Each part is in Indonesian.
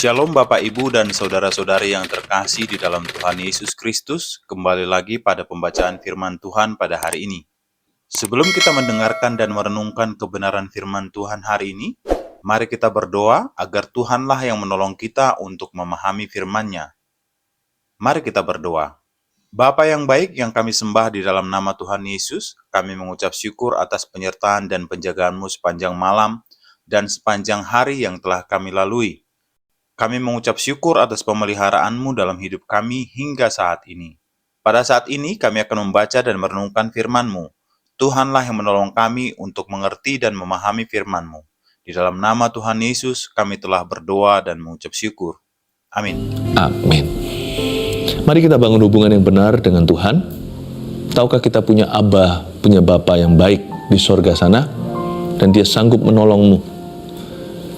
Shalom Bapak Ibu dan saudara-saudari yang terkasih di dalam Tuhan Yesus Kristus. Kembali lagi pada pembacaan firman Tuhan pada hari ini. Sebelum kita mendengarkan dan merenungkan kebenaran firman Tuhan hari ini, mari kita berdoa agar Tuhanlah yang menolong kita untuk memahami firman-Nya. Mari kita berdoa. Bapa yang baik yang kami sembah di dalam nama Tuhan Yesus, kami mengucap syukur atas penyertaan dan penjagaan-Mu sepanjang malam dan sepanjang hari yang telah kami lalui. Kami mengucap syukur atas pemeliharaan-Mu dalam hidup kami hingga saat ini. Pada saat ini kami akan membaca dan merenungkan firman-Mu. Tuhanlah yang menolong kami untuk mengerti dan memahami firman-Mu. Di dalam nama Tuhan Yesus kami telah berdoa dan mengucap syukur. Amin. Amin. Mari kita bangun hubungan yang benar dengan Tuhan. Tahukah kita punya Abah, punya Bapa yang baik di sorga sana, dan Dia sanggup menolongmu.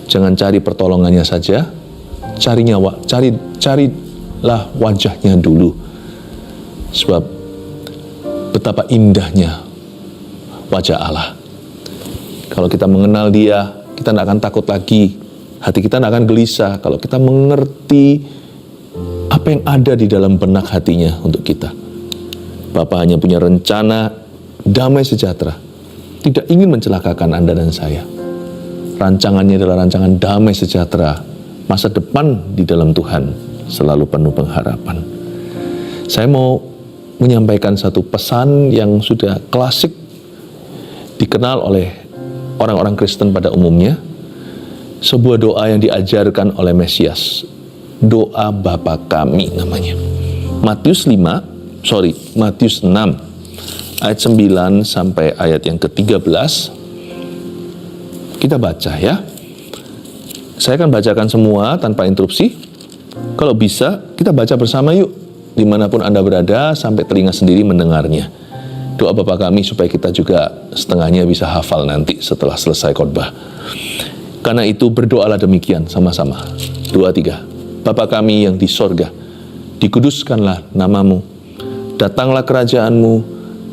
Jangan cari pertolongannya saja, carilah wajahnya dulu. Sebab betapa indahnya wajah Allah. Kalau kita mengenal Dia, kita tidak akan takut lagi. Hati kita tidak akan gelisah kalau kita mengerti apa yang ada di dalam benak hatinya untuk kita. Bapa hanya punya rencana damai sejahtera, tidak ingin mencelakakan Anda dan saya. Rancangannya adalah rancangan damai sejahtera, masa depan di dalam Tuhan selalu penuh pengharapan. Saya mau menyampaikan satu pesan yang sudah klasik dikenal oleh orang-orang Kristen pada umumnya. Sebuah doa yang diajarkan oleh Mesias. Doa Bapa Kami namanya. Matius 6 ayat 9 sampai ayat yang ke-13. Kita baca ya. Saya akan bacakan semua tanpa interupsi. Kalau bisa, kita baca bersama yuk. Dimanapun Anda berada, sampai telinga sendiri mendengarnya. Doa Bapa Kami supaya kita juga setengahnya bisa hafal nanti setelah selesai khotbah. Karena itu berdoalah demikian sama-sama. 2, 3. Bapa Kami yang di sorga, dikuduskanlah nama-Mu. Datanglah kerajaan-Mu,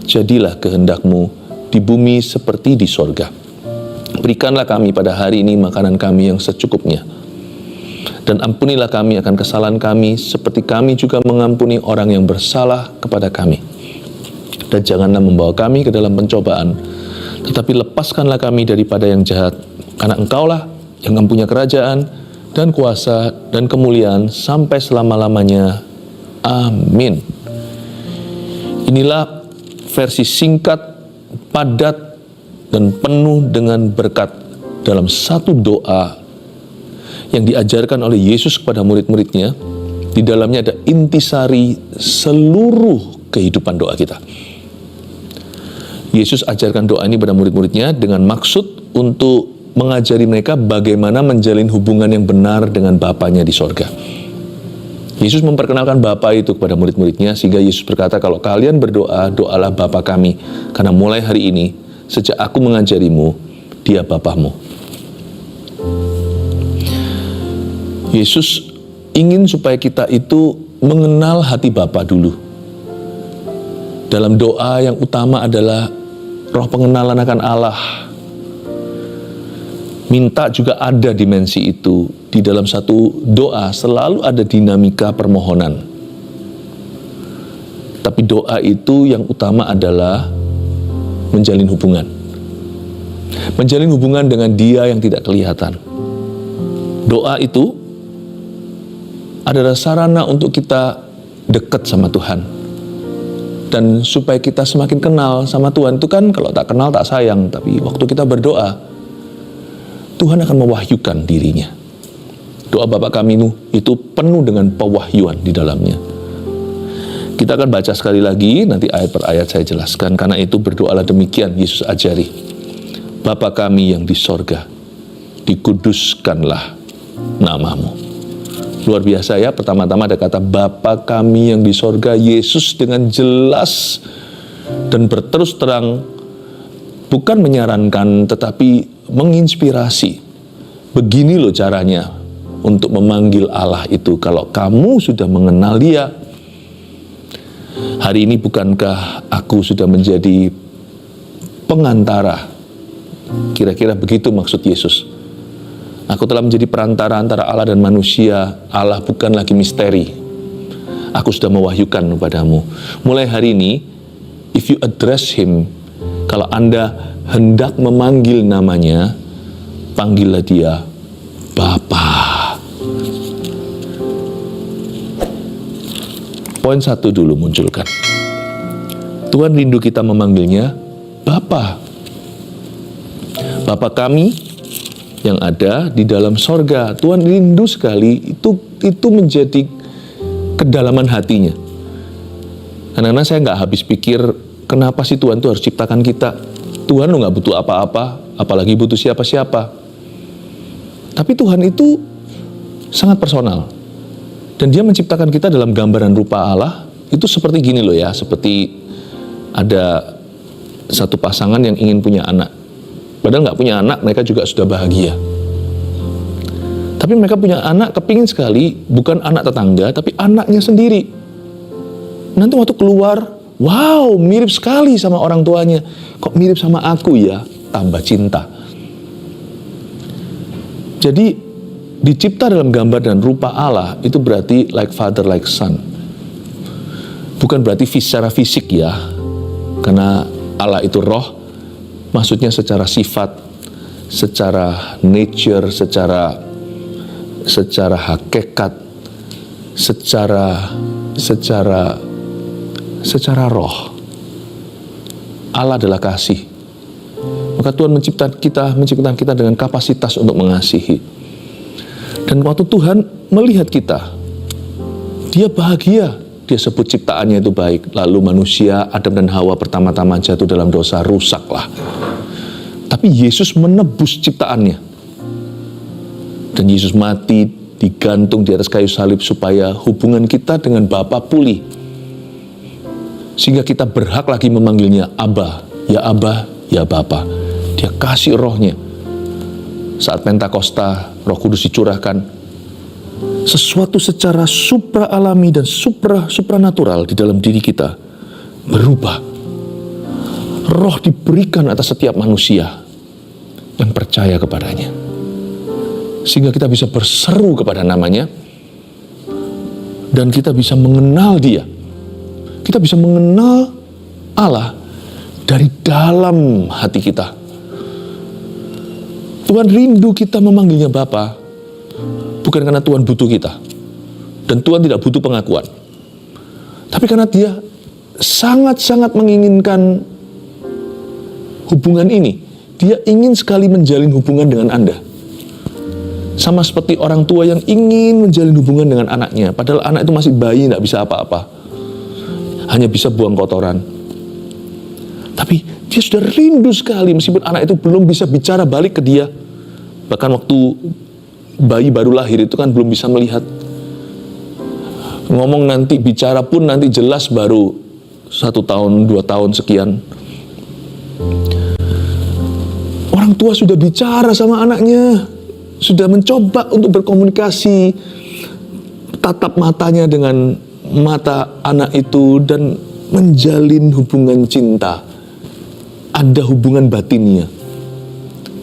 jadilah kehendak-Mu di bumi seperti di sorga. Berikanlah kami pada hari ini makanan kami yang secukupnya. Dan ampunilah kami akan kesalahan kami, seperti kami juga mengampuni orang yang bersalah kepada kami. Dan janganlah membawa kami ke dalam pencobaan, tetapi lepaskanlah kami daripada yang jahat. Karena Engkaulah yang mempunyai kerajaan, dan kuasa, dan kemuliaan, sampai selama-lamanya. Amin. Inilah versi singkat, padat, dan penuh dengan berkat dalam satu doa yang diajarkan oleh Yesus kepada murid-muridnya. Di dalamnya ada intisari seluruh kehidupan doa kita. Yesus ajarkan doa ini pada murid-muridnya dengan maksud untuk mengajari mereka bagaimana menjalin hubungan yang benar dengan Bapanya di sorga. Yesus memperkenalkan Bapa itu kepada murid-muridnya, sehingga Yesus berkata, kalau kalian berdoa, doalah Bapa kami, karena mulai hari ini, sejak aku mengajarimu, Dia Bapamu. Yesus ingin supaya kita itu mengenal hati Bapa dulu. Dalam doa yang utama adalah roh pengenalan akan Allah. Minta juga ada dimensi itu. Di dalam satu doa selalu ada dinamika permohonan. Tapi doa itu yang utama adalah menjalin hubungan. Menjalin hubungan dengan Dia yang tidak kelihatan. Doa itu adalah sarana untuk kita dekat sama Tuhan. Dan supaya kita semakin kenal sama Tuhan. Itu kan kalau tak kenal tak sayang. Tapi waktu kita berdoa, Tuhan akan mewahyukan dirinya. Doa Bapa Kami itu penuh dengan pewahyuan di dalamnya. Kita akan baca sekali lagi, nanti ayat per ayat saya jelaskan. Karena itu berdoalah demikian, Yesus ajari. Bapa Kami yang di sorga, dikuduskanlah nama-Mu. Luar biasa ya, pertama-tama ada kata Bapa Kami yang di sorga. Yesus dengan jelas dan berterus terang, bukan menyarankan, tetapi menginspirasi. Begini loh caranya untuk memanggil Allah itu. Kalau kamu sudah mengenal Dia, hari ini bukankah aku sudah menjadi pengantara? Kira-kira begitu maksud Yesus. Aku telah menjadi perantara antara Allah dan manusia. Allah bukan lagi misteri. Aku sudah mewahyukan kepadamu. Mulai hari ini, if you address him, kalau Anda hendak memanggil namanya, panggillah dia Bapa. Poin 1 dulu munculkan. Tuhan rindu kita memanggilnya Bapa. Bapa kami yang ada di dalam sorga. Tuhan rindu sekali, itu menjadi kedalaman hatinya. Karena saya nggak habis pikir, kenapa sih Tuhan tuh harus ciptakan kita? Tuhan lo nggak butuh apa-apa, apalagi butuh siapa-siapa. Tapi Tuhan itu sangat personal. Dan dia menciptakan kita dalam gambaran rupa Allah. Itu seperti gini loh ya, seperti ada satu pasangan yang ingin punya anak. Padahal nggak punya anak, mereka juga sudah bahagia. Tapi mereka punya anak, kepingin sekali, bukan anak tetangga, tapi anaknya sendiri. Nanti waktu keluar, wow, mirip sekali sama orang tuanya. Kok mirip sama aku ya? Tambah cinta. Jadi, dicipta dalam gambar dan rupa Allah, itu berarti like father, like son. Bukan berarti secara fisik ya, karena Allah itu roh, maksudnya secara sifat, secara nature, secara hakikat, secara roh. Allah adalah kasih. Maka Tuhan menciptakan kita dengan kapasitas untuk mengasihi. Dan waktu Tuhan melihat kita, dia bahagia. Dia sebut ciptaannya itu baik. Lalu manusia, Adam dan Hawa pertama-tama jatuh dalam dosa, rusaklah. Tapi Yesus menebus ciptaannya. Dan Yesus mati, digantung di atas kayu salib supaya hubungan kita dengan Bapa pulih. Sehingga kita berhak lagi memanggilnya Abba, ya Bapa. Dia kasih rohnya. Saat Pentakosta, Roh Kudus dicurahkan. Sesuatu secara supra alami dan supranatural di dalam diri kita berubah. Roh diberikan atas setiap manusia yang percaya kepadanya. Sehingga kita bisa berseru kepada namanya dan kita bisa mengenal dia. Kita bisa mengenal Allah dari dalam hati kita. Tuhan rindu kita memanggilnya Bapa. Bukan karena Tuhan butuh kita. Dan Tuhan tidak butuh pengakuan. Tapi karena dia sangat-sangat menginginkan hubungan ini. Dia ingin sekali menjalin hubungan dengan Anda. Sama seperti orang tua yang ingin menjalin hubungan dengan anaknya. Padahal anak itu masih bayi, tidak bisa apa-apa. Hanya bisa buang kotoran. Tapi dia sudah rindu sekali meskipun anak itu belum bisa bicara balik ke dia. Bahkan waktu bayi baru lahir itu kan belum bisa melihat. Ngomong nanti, bicara pun nanti jelas baru 1 tahun, 2 tahun sekian. Orang tua sudah bicara sama anaknya, sudah mencoba untuk berkomunikasi, tatap matanya dengan mata anak itu dan menjalin hubungan cinta. Ada hubungan batinnya.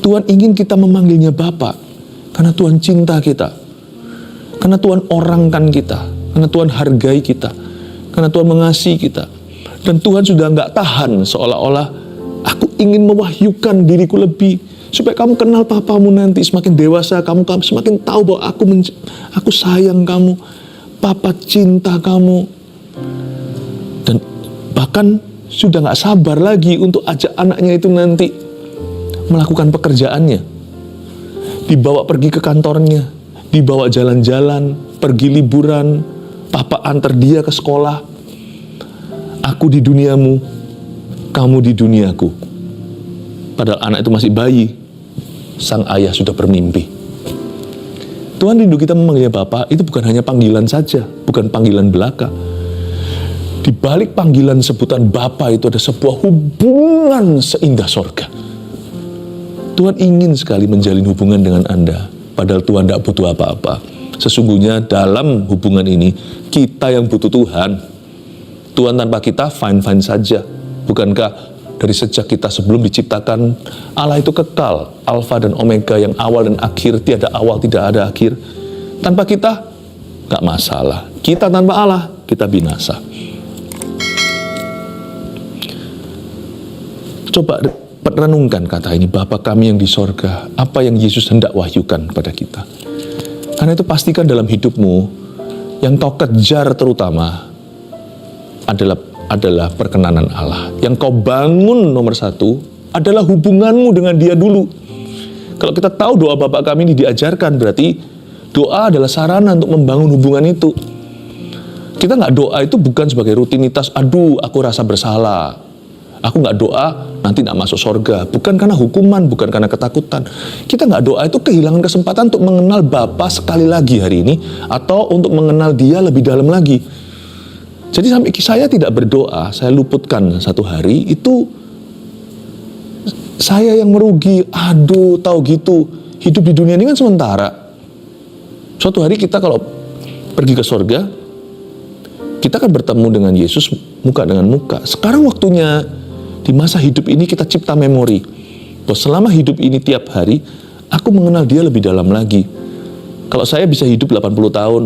Tuhan ingin kita memanggilnya Bapa. Karena Tuhan cinta kita. Karena Tuhan orangkan kita. Karena Tuhan hargai kita. Karena Tuhan mengasihi kita. Dan Tuhan sudah nggak tahan seolah-olah aku ingin mewahyukan diriku lebih. Supaya kamu kenal papamu nanti. Semakin dewasa kamu semakin tahu bahwa aku sayang kamu. Papa cinta kamu. Dan bahkan sudah nggak sabar lagi untuk ajak anaknya itu nanti melakukan pekerjaannya. Dibawa pergi ke kantornya, dibawa jalan-jalan, pergi liburan, papa antar dia ke sekolah. Aku di duniamu, kamu di duniaku. Padahal anak itu masih bayi, sang ayah sudah bermimpi. Tuhan rindu kita memanggilnya Bapa, itu bukan hanya panggilan saja, bukan panggilan belaka. Di balik panggilan sebutan Bapa itu ada sebuah hubungan seindah sorga. Tuhan ingin sekali menjalin hubungan dengan Anda. Padahal Tuhan tidak butuh apa-apa. Sesungguhnya dalam hubungan ini, kita yang butuh Tuhan. Tuhan tanpa kita fine-fine saja. Bukankah dari sejak kita sebelum diciptakan. Allah itu kekal, Alfa dan Omega, yang awal dan akhir, tiada awal, tidak ada akhir. Tanpa kita, gak masalah. Kita tanpa Allah, kita binasa. Coba renungkan kata ini, Bapa kami yang di sorga, apa yang Yesus hendak wahyukan kepada kita. Karena itu pastikan dalam hidupmu, yang kau kejar terutama adalah perkenanan Allah. Yang kau bangun nomor satu adalah hubunganmu dengan Dia dulu. Kalau kita tahu doa Bapa kami ini diajarkan, berarti doa adalah sarana untuk membangun hubungan itu. Kita nggak doa itu bukan sebagai rutinitas, aduh aku rasa bersalah, aku nggak doa nanti nggak masuk sorga. Bukan karena hukuman, bukan karena ketakutan. Kita nggak doa itu kehilangan kesempatan untuk mengenal Bapa sekali lagi hari ini, atau untuk mengenal Dia lebih dalam lagi. Jadi sampai saya tidak berdoa, saya luputkan satu hari, itu saya yang merugi. Aduh, tahu gitu, hidup di dunia ini kan sementara. Suatu hari kita kalau pergi ke sorga, kita akan bertemu dengan Yesus muka dengan muka. Sekarang waktunya di masa hidup ini kita cipta memori, bahwa selama hidup ini tiap hari, aku mengenal Dia lebih dalam lagi. Kalau saya bisa hidup 80 tahun,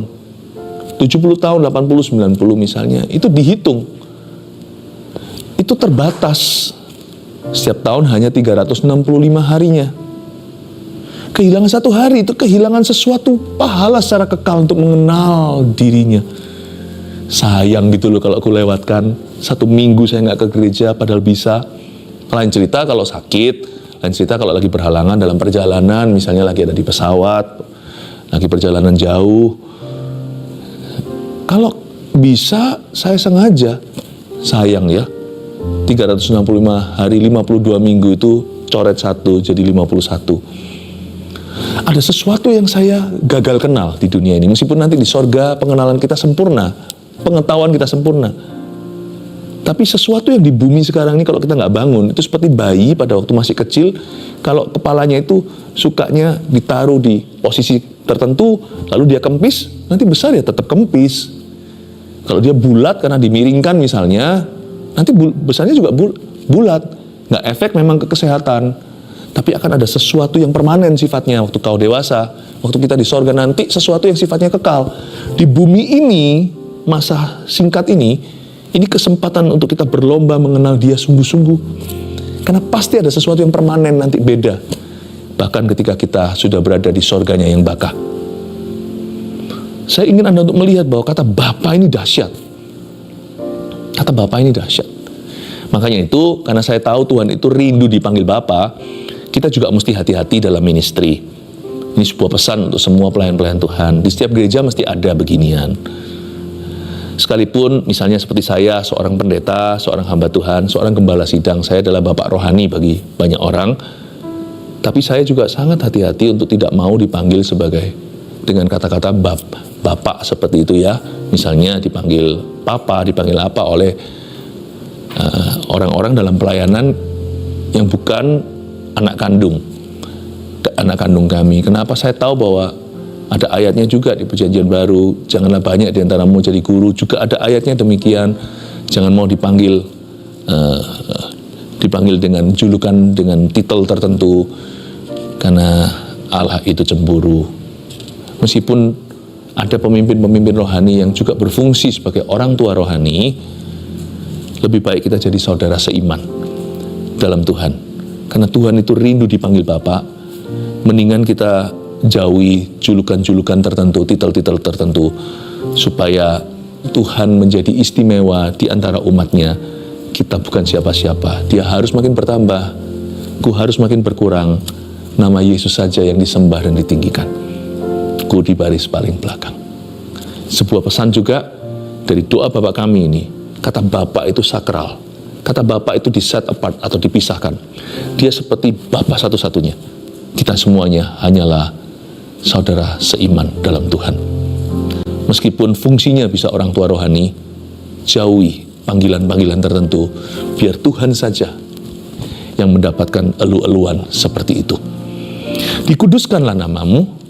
70 tahun, 80, 90 misalnya, itu dihitung. Itu terbatas. Setiap tahun hanya 365 harinya. Kehilangan satu hari, itu kehilangan sesuatu pahala secara kekal untuk mengenal dirinya. Sayang gitu loh kalau aku lewatkan. 1 minggu saya nggak ke gereja, padahal bisa. Lain cerita kalau sakit, lain cerita kalau lagi berhalangan dalam perjalanan, misalnya lagi ada di pesawat, lagi perjalanan jauh. Kalau bisa, saya sengaja. Sayang ya, 365 hari, 52 minggu itu coret 1 jadi 51. Ada sesuatu yang saya gagal kenal di dunia ini. Meskipun nanti di sorga pengenalan kita sempurna, pengetahuan kita sempurna. Tapi sesuatu yang di bumi sekarang ini kalau kita nggak bangun, itu seperti bayi pada waktu masih kecil, kalau kepalanya itu sukanya ditaruh di posisi tertentu, lalu dia kempis, nanti besar ya tetap kempis. Kalau dia bulat karena dimiringkan misalnya, nanti besarnya juga bulat. Nggak efek memang ke kesehatan. Tapi akan ada sesuatu yang permanen sifatnya waktu kau dewasa. Waktu kita di sorga nanti, sesuatu yang sifatnya kekal. Di bumi ini, masa singkat ini kesempatan untuk kita berlomba mengenal Dia sungguh-sungguh. Karena pasti ada sesuatu yang permanen nanti beda. Bahkan ketika kita sudah berada di sorganya yang baka. Saya ingin Anda untuk melihat bahwa kata Bapa ini dahsyat. Kata Bapa ini dahsyat. Makanya itu, karena saya tahu Tuhan itu rindu dipanggil Bapa, kita juga mesti hati-hati dalam ministry. Ini sebuah pesan untuk semua pelayan-pelayan Tuhan. Di setiap gereja mesti ada beginian. Sekalipun misalnya seperti saya, seorang pendeta, seorang hamba Tuhan, seorang gembala sidang, saya adalah bapak rohani bagi banyak orang. Tapi saya juga sangat hati-hati untuk tidak mau dipanggil sebagai dengan kata-kata bapak seperti itu ya. Misalnya dipanggil papa, dipanggil apa oleh orang-orang dalam pelayanan yang bukan anak kandung kami. Kenapa? Saya tahu bahwa ada ayatnya juga di Perjanjian Baru, janganlah banyak di antaramu jadi guru. Juga ada ayatnya demikian, jangan mau dipanggil dengan julukan, dengan titel tertentu, karena Allah itu cemburu. Meskipun ada pemimpin-pemimpin rohani yang juga berfungsi sebagai orang tua rohani, lebih baik kita jadi saudara seiman dalam Tuhan. Karena Tuhan itu rindu dipanggil Bapa. Mendingan kita jauhi julukan-julukan tertentu, titel-titel tertentu, supaya Tuhan menjadi istimewa di antara umatnya. Kita bukan siapa-siapa. Dia harus makin bertambah, ku harus makin berkurang. Nama Yesus saja yang disembah dan ditinggikan. Ku di baris paling belakang. Sebuah pesan juga dari doa Bapa kami ini. Kata Bapa itu sakral. Kata Bapa itu di set apart atau dipisahkan. Dia seperti Bapa satu-satunya. Kita semuanya hanyalah saudara seiman dalam Tuhan. Meskipun fungsinya bisa orang tua rohani, jauhi panggilan-panggilan tertentu, biar Tuhan saja yang mendapatkan elu-eluan seperti itu. Dikuduskanlah namamu.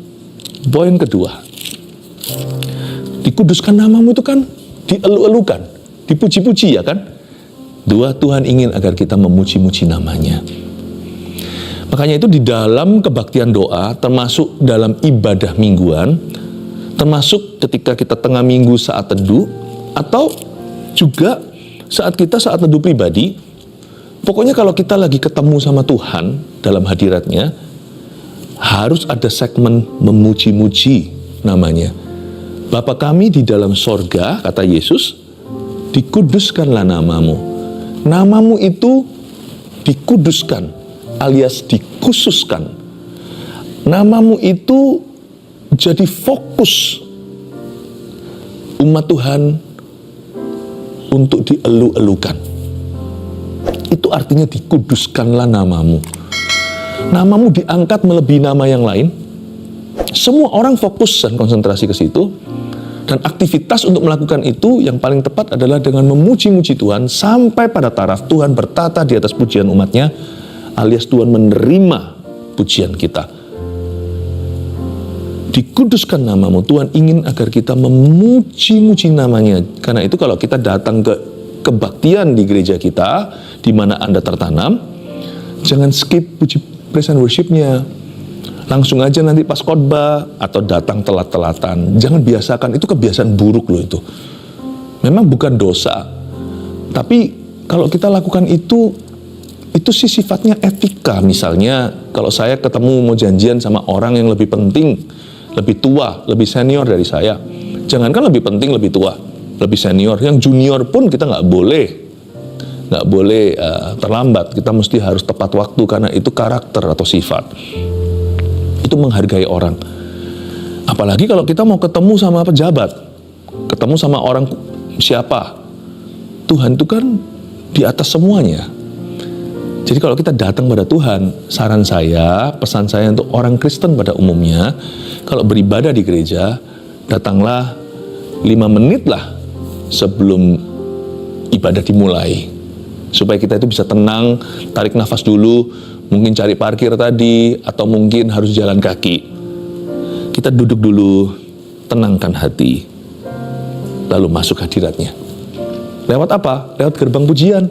Poin kedua, dikuduskan namamu itu kan dielu-elukan, dipuji-puji ya kan. Tuhan ingin agar kita memuji-muji namanya. Makanya itu di dalam kebaktian doa, termasuk dalam ibadah mingguan, termasuk ketika kita tengah minggu saat teduh, atau juga saat teduh pribadi, pokoknya kalau kita lagi ketemu sama Tuhan dalam hadiratnya, harus ada segmen memuji-muji namanya. Bapa kami di dalam sorga, kata Yesus, dikuduskanlah namamu. Namamu itu dikuduskan, alias dikhususkan. Namamu itu jadi fokus umat Tuhan untuk dielu-elukan. Itu artinya dikuduskanlah namamu. Namamu diangkat melebihi nama yang lain. Semua orang fokus dan konsentrasi ke situ. Dan aktivitas untuk melakukan itu yang paling tepat adalah dengan memuji-muji Tuhan sampai pada taraf Tuhan bertata di atas pujian umatnya, alias Tuhan menerima pujian kita. Dikuduskan namamu, Tuhan ingin agar kita memuji-muji namanya. Karena itu kalau kita datang ke kebaktian di gereja kita, di mana Anda tertanam, jangan skip praise and worship-nya. Langsung aja nanti pas khotbah atau datang telat-telatan. Jangan biasakan, itu kebiasaan buruk loh itu. Memang bukan dosa. Tapi kalau kita lakukan itu sih sifatnya etika. Misalnya kalau saya ketemu mau janjian sama orang yang lebih penting, lebih tua, lebih senior dari saya. Jangankan lebih penting, lebih tua, lebih senior. Yang junior pun kita nggak boleh terlambat. Kita mesti harus tepat waktu karena itu karakter atau sifat. Itu menghargai orang. Apalagi kalau kita mau ketemu sama pejabat, ketemu sama orang siapa. Tuhan itu kan di atas semuanya. Jadi kalau kita datang pada Tuhan, saran saya, pesan saya untuk orang Kristen pada umumnya, kalau beribadah di gereja, datanglah 5 menit lah sebelum ibadah dimulai. Supaya kita itu bisa tenang, tarik nafas dulu, mungkin cari parkir tadi, atau mungkin harus jalan kaki. Kita duduk dulu, tenangkan hati, lalu masuk hadiratnya. Lewat apa? Lewat gerbang pujian,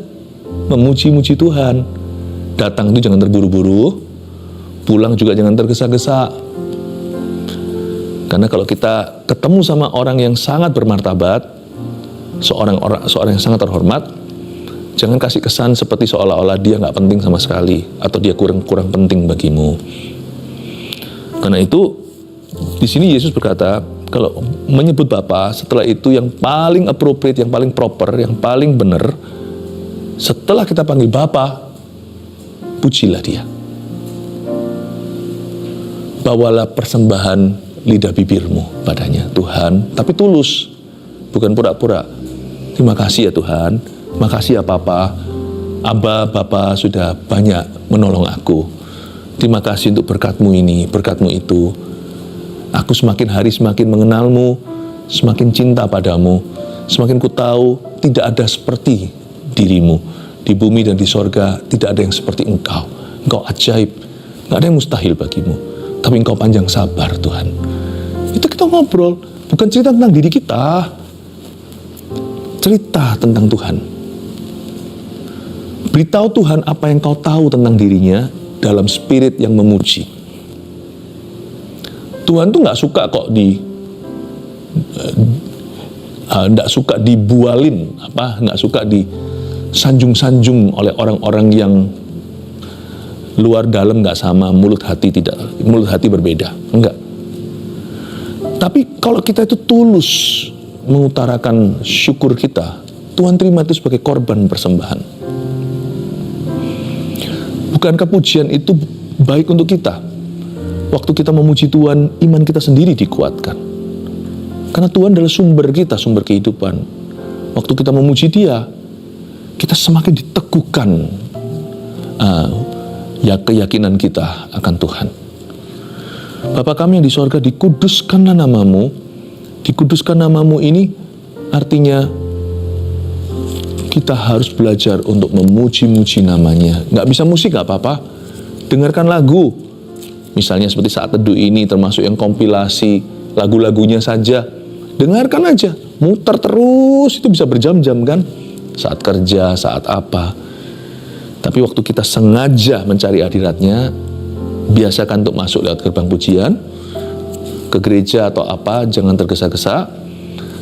memuji-muji Tuhan. Datang itu jangan terburu-buru, pulang juga jangan tergesa-gesa. Karena kalau kita ketemu sama orang yang sangat bermartabat, seorang yang sangat terhormat, jangan kasih kesan seperti seolah-olah dia nggak penting sama sekali atau dia kurang penting bagimu. Karena itu di sini Yesus berkata, kalau menyebut Bapa, setelah itu yang paling appropriate, yang paling proper, yang paling benar, setelah kita panggil Bapa, pujilah Dia. Bawalah persembahan lidah bibirmu padanya, Tuhan, tapi tulus, bukan pura-pura. Terima kasih ya Tuhan. Makasih ya Papa, Abba, Bapa sudah banyak menolong aku. Terima kasih untuk berkat-Mu ini, berkat-Mu itu. Aku semakin hari semakin mengenal-Mu, semakin cinta padamu, semakin ku tahu tidak ada seperti diri-Mu. Di bumi dan di sorga tidak ada yang seperti Engkau. Engkau ajaib, gak ada yang mustahil bagimu. Tapi Engkau panjang sabar Tuhan. Itu kita ngobrol, bukan cerita tentang diri kita, cerita tentang Tuhan. Beritahu Tuhan apa yang kau tahu tentang dirinya dalam spirit yang memuji. Tuhan tuh nggak suka kok nggak suka dibualin, nggak suka disanjung-sanjung oleh orang-orang yang luar dalam nggak sama, mulut hati berbeda, enggak. Tapi kalau kita itu tulus mengutarakan syukur kita, Tuhan terima itu sebagai korban persembahan. Bukankah pujian itu baik untuk kita? Waktu kita memuji Tuhan, iman kita sendiri dikuatkan. Karena Tuhan adalah sumber kita, sumber kehidupan. Waktu kita memuji Dia, kita semakin diteguhkan keyakinan kita akan Tuhan. Bapa kami yang di sorga, dikuduskanlah namamu. Dikuduskan namamu ini artinya kita harus belajar untuk memuji-muji namanya. Nggak bisa musik nggak apa-apa. Dengarkan lagu. Misalnya seperti saat teduh ini, termasuk yang kompilasi lagu-lagunya saja. Dengarkan aja. Muter terus, itu bisa berjam-jam kan. saat kerja, saat apa. Tapi waktu kita sengaja mencari hadiratnya, biasakan untuk masuk lewat gerbang pujian, ke gereja atau apa, jangan tergesa-gesa,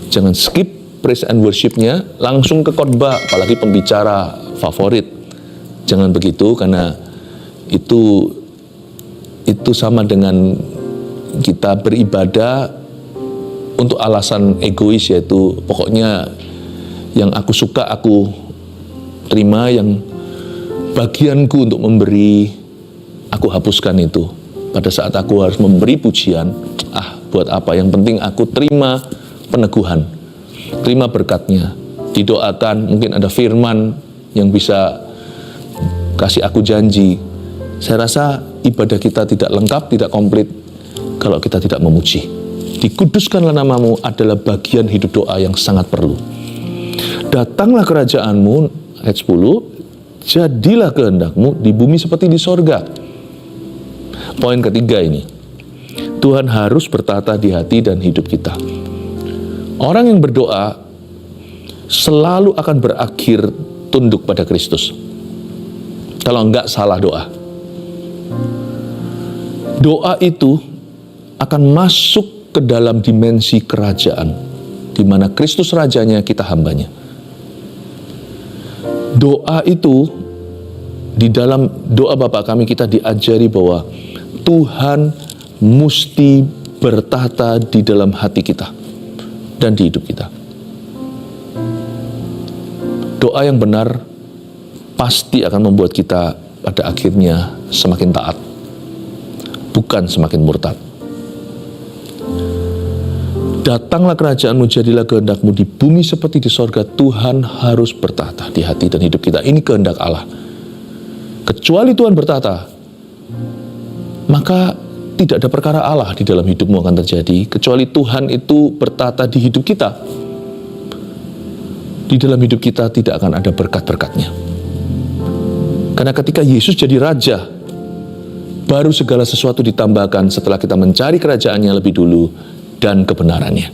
jangan skip praise and worship-nya, langsung ke khotbah, apalagi pembicara favorit. Jangan begitu, karena itu sama dengan kita beribadah untuk alasan egois, yaitu pokoknya yang aku suka aku terima, yang bagianku untuk memberi aku hapuskan itu. Pada saat aku harus memberi pujian, buat apa, yang penting aku terima peneguhan, terima berkatnya, didoakan, mungkin ada firman yang bisa kasih aku janji. Saya rasa ibadah kita tidak lengkap, tidak komplit kalau kita tidak memuji. Dikuduskanlah namamu adalah bagian hidup doa yang sangat perlu. Datanglah kerajaanmu, ayat 10, jadilah kehendakmu di bumi seperti di sorga. Poin ketiga ini, Tuhan harus bertata di hati dan hidup kita. Orang yang berdoa selalu akan berakhir tunduk pada Kristus. Kalau enggak, salah doa. Doa itu akan masuk ke dalam dimensi kerajaan, di mana Kristus rajanya, kita hambanya. Doa itu, di dalam doa Bapa kami kita diajari bahwa Tuhan mesti bertata di dalam hati kita dan di hidup kita. Doa yang benar pasti akan membuat kita pada akhirnya semakin taat, bukan semakin murtad. Datanglah kerajaanmu, jadilah kehendakmu di bumi seperti di sorga. Tuhan harus bertata di hati dan hidup kita. Ini kehendak Allah. Kecuali Tuhan bertata, maka tidak ada perkara Allah di dalam hidupmu akan terjadi. Kecuali Tuhan itu bertata di hidup kita, di dalam hidup kita tidak akan ada berkat-berkatnya. Karena ketika Yesus jadi Raja, baru segala sesuatu ditambahkan setelah kita mencari kerajaannya lebih dulu dan kebenarannya.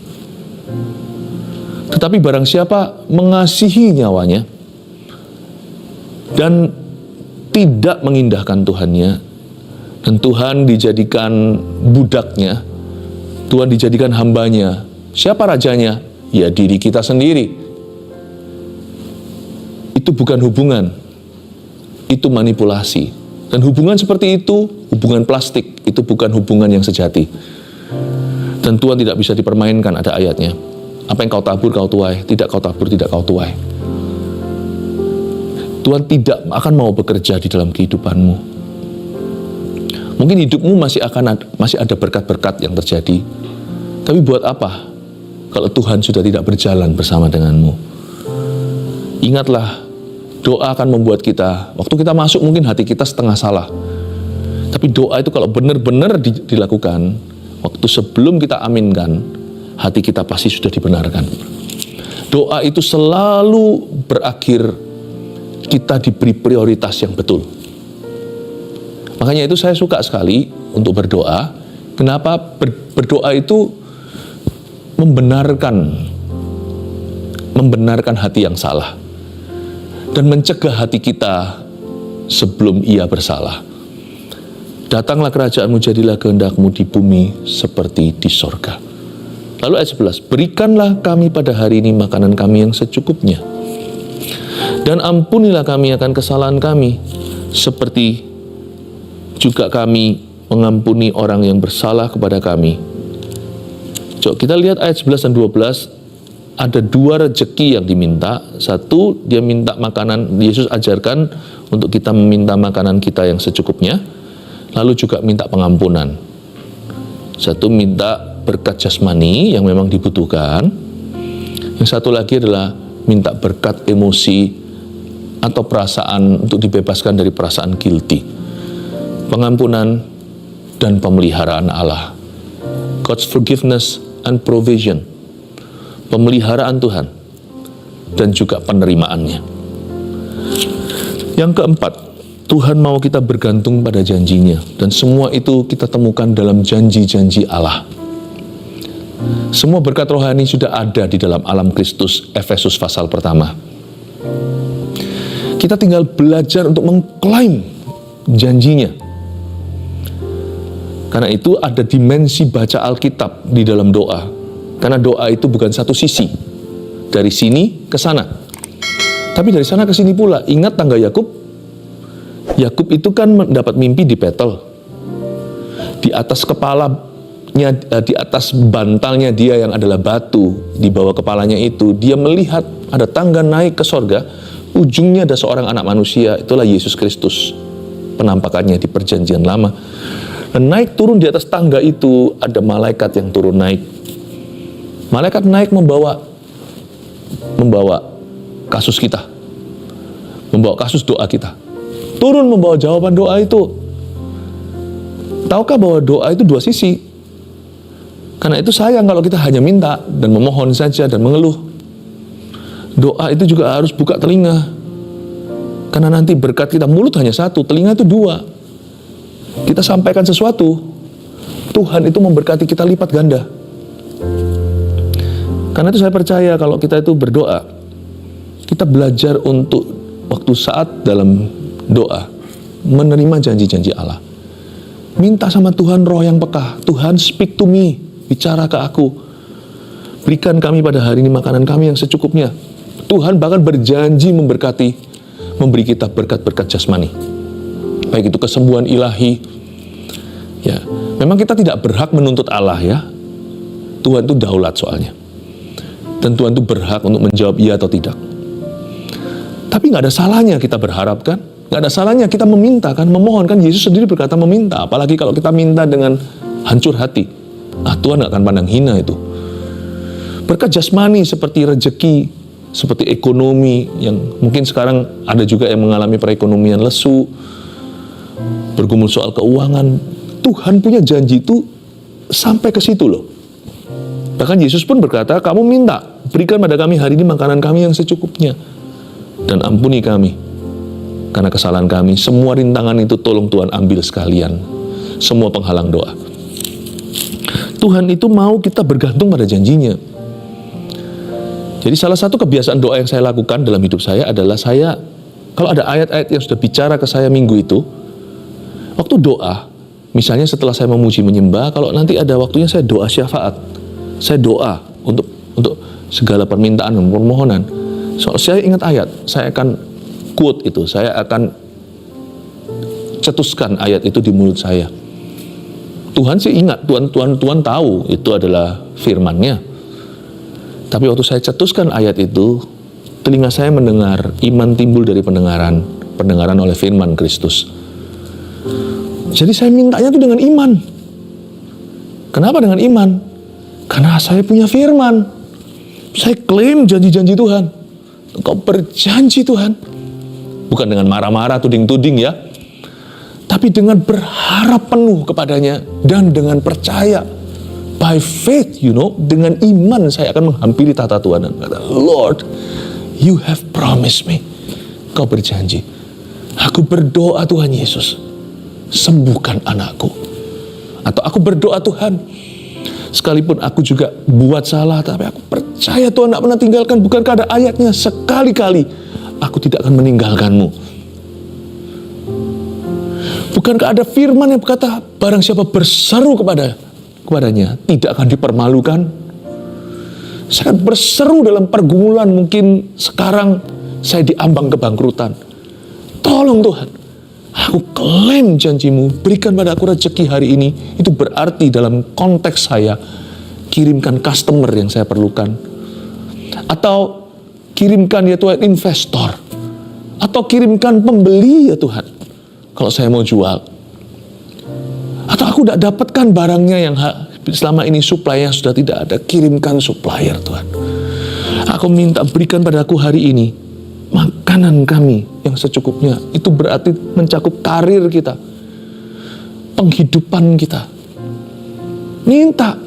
Tetapi barang siapa mengasihi nyawanya dan tidak mengindahkan Tuhannya, dan Tuhan dijadikan budaknya, Tuhan dijadikan hambanya, siapa rajanya? Ya, diri kita sendiri. Itu bukan hubungan, itu manipulasi. Dan hubungan seperti itu, hubungan plastik, itu bukan hubungan yang sejati. Dan Tuhan tidak bisa dipermainkan, ada ayatnya. Apa yang kau tabur, kau tuai. Tidak kau tabur, tidak kau tuai. Tuhan tidak akan mau bekerja di dalam kehidupanmu. Mungkin hidupmu masih ada berkat-berkat yang terjadi. Tapi buat apa kalau Tuhan sudah tidak berjalan bersama denganmu? Ingatlah, doa akan membuat kita, waktu kita masuk mungkin hati kita setengah salah. Tapi doa itu kalau benar-benar dilakukan, waktu sebelum kita aminkan, hati kita pasti sudah dibenarkan. Doa itu selalu berakhir kita diberi prioritas yang betul. Makanya itu saya suka sekali untuk berdoa. Kenapa? Berdoa itu membenarkan hati yang salah dan mencegah hati kita sebelum ia bersalah. Datanglah kerajaanmu, jadilah kehendakmu di bumi seperti di sorga. Lalu ayat 11, berikanlah kami pada hari ini makanan kami yang secukupnya. Dan ampunilah kami akan kesalahan kami, seperti juga kami mengampuni orang yang bersalah kepada kami. Coba kita lihat ayat 11 dan 12, ada dua rezeki yang diminta. Satu, dia minta makanan, Yesus ajarkan untuk kita meminta makanan kita yang secukupnya. Lalu juga minta pengampunan. Satu, minta berkat jasmani yang memang dibutuhkan. Yang satu lagi adalah minta berkat emosi atau perasaan untuk dibebaskan dari perasaan guilty. Pengampunan dan pemeliharaan Allah. God's forgiveness and provision. Pemeliharaan Tuhan dan juga penerimaannya. Yang keempat, Tuhan mau kita bergantung pada janjinya, dan semua itu kita temukan dalam janji-janji Allah. Semua berkat rohani sudah ada di dalam alam Kristus, Efesus pasal pertama. Kita tinggal belajar untuk mengklaim janjinya. Karena itu ada dimensi baca Alkitab di dalam doa. Karena doa itu bukan satu sisi, dari sini ke sana, tapi dari sana ke sini pula. Ingat tangga Yakub? Yakub itu kan mendapat mimpi di Betel. Di atas kepalanya, di atas bantalnya dia yang adalah batu, di bawah kepalanya itu, dia melihat ada tangga naik ke sorga. Ujungnya ada seorang anak manusia, itulah Yesus Kristus. Penampakannya di perjanjian lama. Dan naik turun di atas tangga itu, ada malaikat yang turun naik. Malaikat naik membawa kasus kita, membawa kasus doa kita. Turun membawa jawaban doa itu. Tahukah bahwa doa itu dua sisi? Karena itu sayang kalau kita hanya minta dan memohon saja dan mengeluh. Doa itu juga harus buka telinga. Karena nanti berkat kita, mulut hanya satu, telinga itu dua. Kita sampaikan sesuatu, Tuhan itu memberkati kita lipat ganda. Karena itu saya percaya kalau kita itu berdoa, kita belajar untuk waktu saat dalam doa menerima janji-janji Allah. Minta sama Tuhan roh yang peka. Tuhan, speak to me, bicara ke aku. Berikan kami pada hari ini makanan kami yang secukupnya. Tuhan bahkan berjanji memberkati, memberi kita berkat-berkat jasmani. Baik itu kesembuhan ilahi. Ya, memang kita tidak berhak menuntut Allah ya. Tuhan itu daulat soalnya. Dan Tuhan itu berhak untuk menjawab iya atau tidak. Tapi nggak ada salahnya kita berharap kan? Nggak ada salahnya kita meminta kan, memohon kan. Yesus sendiri berkata meminta. Apalagi kalau kita minta dengan hancur hati. Tuhan nggak akan pandang hina itu. Berkat jasmani seperti rezeki, seperti ekonomi yang mungkin sekarang ada juga yang mengalami perekonomian lesu, bergumul soal keuangan. Tuhan punya janji itu sampai ke situ loh. Bahkan Yesus pun berkata, kamu minta, berikan pada kami hari ini makanan kami yang secukupnya. Dan ampuni kami karena kesalahan kami. Semua rintangan itu tolong Tuhan ambil sekalian. Semua penghalang doa. Tuhan itu mau kita bergantung pada janjinya. Jadi salah satu kebiasaan doa yang saya lakukan dalam hidup saya adalah saya, kalau ada ayat-ayat yang sudah bicara ke saya minggu itu, waktu doa, misalnya setelah saya memuji menyembah, kalau nanti ada waktunya saya doa syafaat, saya doa untuk segala permintaan dan permohonan. So, saya ingat ayat, saya akan quote itu, saya akan cetuskan ayat itu di mulut saya. Tuhan sih ingat, Tuhan tahu itu adalah firman-Nya. Tapi waktu saya cetuskan ayat itu, telinga saya mendengar, iman timbul dari pendengaran oleh firman Kristus. Jadi saya mintanya itu dengan iman. Kenapa dengan iman? Karena saya punya firman. Saya klaim janji-janji Tuhan. Engkau berjanji Tuhan. Bukan dengan marah-marah, tuding-tuding ya. Tapi dengan berharap penuh kepadanya dan dengan percaya. By faith, dengan iman saya akan menghampiri tata Tuhan dan kata, Lord, you have promised me. Kau berjanji. Aku berdoa Tuhan Yesus, sembuhkan anakku. Atau aku berdoa Tuhan, sekalipun aku juga buat salah, tapi aku percaya Tuhan tidak pernah tinggalkan. Bukankah ada ayatnya, sekali-kali aku tidak akan meninggalkanmu. Bukankah ada firman yang berkata, barang siapa berseru kepadanya tidak akan dipermalukan. Saya akan berseru dalam pergumulan, mungkin sekarang saya diambang kebangkrutan. Tolong Tuhan, aku klaim janjimu, berikan pada aku rezeki hari ini. Itu berarti dalam konteks saya, kirimkan customer yang saya perlukan. Atau kirimkan ya Tuhan investor. Atau kirimkan pembeli ya Tuhan, kalau saya mau jual. Atau aku tidak dapatkan barangnya yang selama ini supply yang sudah tidak ada, kirimkan supplier Tuhan. Aku minta berikan pada aku hari ini makanan kami yang secukupnya. Itu berarti mencakup karir kita, penghidupan kita. Minta.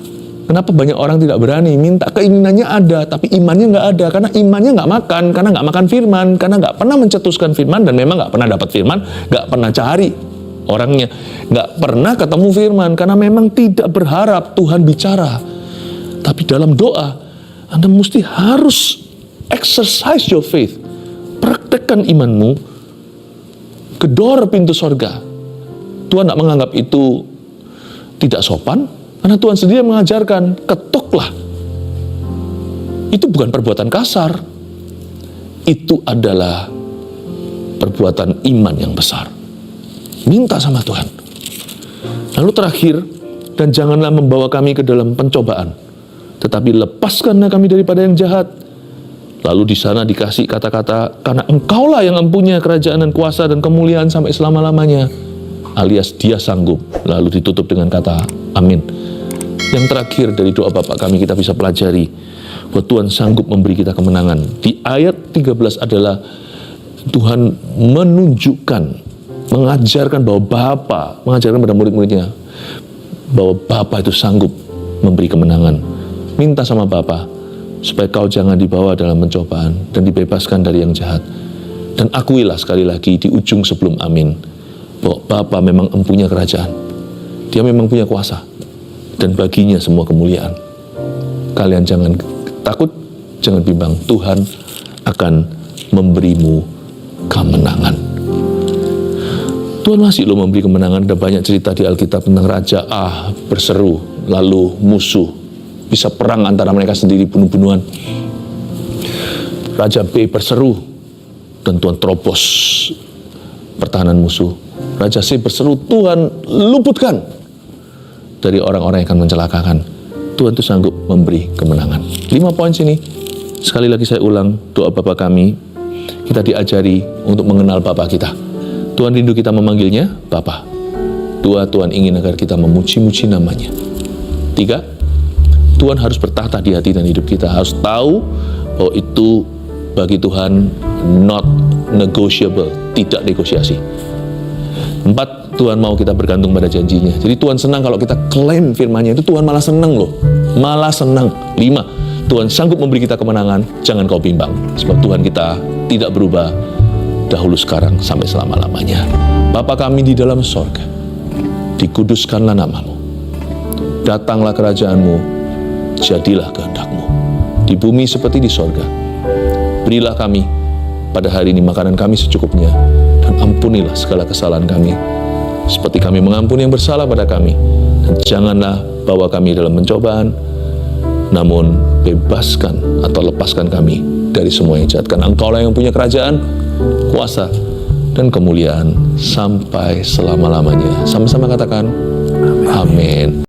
Kenapa banyak orang tidak berani? Minta, keinginannya ada, tapi imannya nggak ada. Karena imannya nggak makan, karena nggak makan firman, karena nggak pernah mencetuskan firman, dan memang nggak pernah dapat firman, nggak pernah cari orangnya, nggak pernah ketemu firman, karena memang tidak berharap Tuhan bicara. Tapi dalam doa, Anda mesti harus exercise your faith, praktekkan imanmu, gedor pintu sorga. Tuhan tidak menganggap itu tidak sopan, karena Tuhan sendiri mengajarkan, ketuklah. Itu bukan perbuatan kasar, itu adalah perbuatan iman yang besar. Minta sama Tuhan. Lalu terakhir, dan janganlah membawa kami ke dalam pencobaan, tetapi lepaskanlah kami daripada yang jahat. Lalu di sana dikasih kata-kata, karena Engkaulah yang mempunyai kerajaan dan kuasa dan kemuliaan sampai selama-lamanya, alias Dia sanggup. Lalu ditutup dengan kata amin. Yang terakhir dari doa Bapa kami kita bisa pelajari bahwa Tuhan sanggup memberi kita kemenangan. Di ayat 13 adalah Tuhan menunjukkan, mengajarkan bahwa Bapa, mengajarkan pada murid-muridnya bahwa Bapa itu sanggup memberi kemenangan. Minta sama Bapa supaya kau jangan dibawa dalam pencobaan dan dibebaskan dari yang jahat. Dan akuilah sekali lagi di ujung sebelum amin bahwa Bapa memang empunya kerajaan. Dia memang punya kuasa dan baginya semua kemuliaan. Kalian jangan takut, jangan bimbang. Tuhan akan memberimu kemenangan. Tuhan masih memberi kemenangan. Ada banyak cerita di Alkitab tentang Raja A berseru, lalu musuh bisa perang antara mereka sendiri, bunuh-bunuhan. Raja B berseru dan Tuhan terobos pertahanan musuh. Raja C berseru, Tuhan luputkan dari orang-orang yang akan mencelakakan. Tuhan itu sanggup memberi kemenangan. 5 poin sini. Sekali lagi saya ulang, doa Bapa kami, kita diajari untuk mengenal Bapa kita. Tuhan rindu kita memanggilnya Bapa. 2, Tuhan ingin agar kita memuji-muji namanya. 3, Tuhan harus bertahta di hati dan hidup kita. Harus tahu bahwa itu bagi Tuhan not negotiable, tidak negosiasi. 4, Tuhan mau kita bergantung pada janjinya. Jadi Tuhan senang kalau kita klaim firman-Nya, itu Tuhan malah senang loh. Malah senang. 5, Tuhan sanggup memberi kita kemenangan, jangan kau bimbang. Sebab Tuhan kita tidak berubah, dahulu sekarang sampai selama-lamanya. Bapa kami di dalam sorga, dikuduskanlah nama-Mu. Datanglah kerajaan-Mu, jadilah kehendak-Mu. Di bumi seperti di sorga. Berilah kami pada hari ini makanan kami secukupnya, dan ampunilah segala kesalahan kami, seperti kami mengampuni yang bersalah pada kami. Dan janganlah bawa kami dalam pencobaan, namun bebaskan atau lepaskan kami dari semua yang jahat. Karena Engkaulah yang punya kerajaan, kuasa, dan kemuliaan sampai selama-lamanya. Sama-sama katakan, amin.